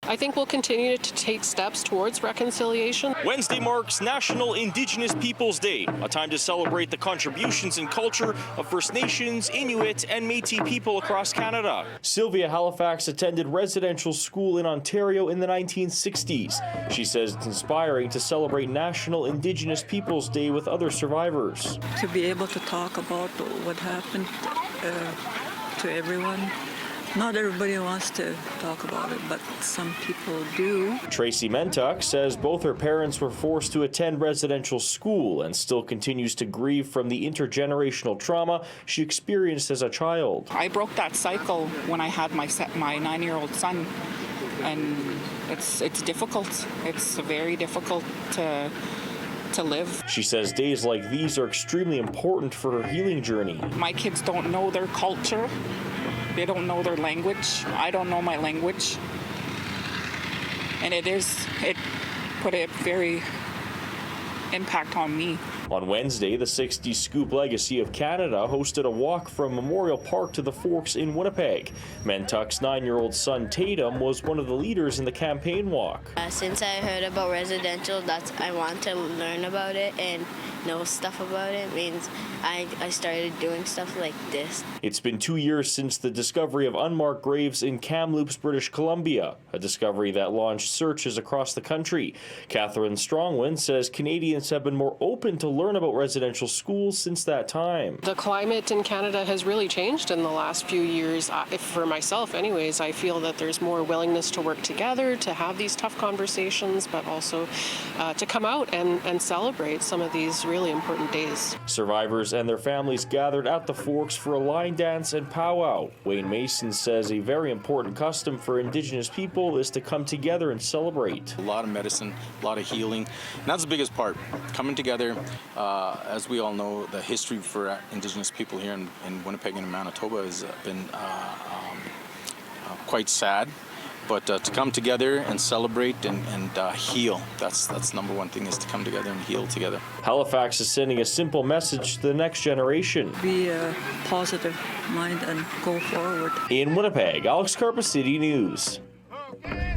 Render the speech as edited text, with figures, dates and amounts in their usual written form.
I think we'll continue to take steps towards reconciliation. Wednesday marks National Indigenous Peoples Day, a time to celebrate the contributions and culture of First Nations, Inuit, and Métis people across Canada. Sylvia Halifax attended residential school in Ontario in the 1960s. She says it's inspiring to celebrate National Indigenous Peoples Day with other survivors. To be able to talk about what happened to everyone. Not everybody wants to talk about it, but some people do. Tracy Mentuck says both her parents were forced to attend residential school and still continues to grieve from the intergenerational trauma she experienced as a child. I broke that cycle when I had my 9-year-old son, and it's difficult. It's very difficult to live. She says days like these are extremely important for her healing journey. My kids don't know their culture. They don't know their language. I don't know my language. And it put a very impact on me. On Wednesday, the 60s Scoop Legacy of Canada hosted a walk from Memorial Park to the Forks in Winnipeg. Mentuck's 9-year-old son Tatum was one of the leaders in the campaign walk. Since I heard about residential, I want to learn about it and know stuff about it. Means I started doing stuff like this. It's been 2 years since the discovery of unmarked graves in Kamloops, British Columbia, a discovery that launched searches across the country. Catherine Strongwind says Canadians have been more open to learn about residential schools since that time. The climate in Canada has really changed in the last few years. For myself anyways, I feel that there's more willingness to work together, to have these tough conversations, but also to come out and celebrate some of these really important days. Survivors and their families gathered at the Forks for a line dance and powwow. Wayne Mason says a very important custom for Indigenous people is to come together and celebrate. A lot of medicine, a lot of healing, and that's the biggest part. Coming together, as we all know, the history for Indigenous people here in Winnipeg and in Manitoba has been quite sad. But to come together and celebrate and heal, that's number one thing, is to come together and heal together. Halifax is sending a simple message to the next generation. Be a positive mind and go forward. In Winnipeg, Alex Karpa, City News. Okay.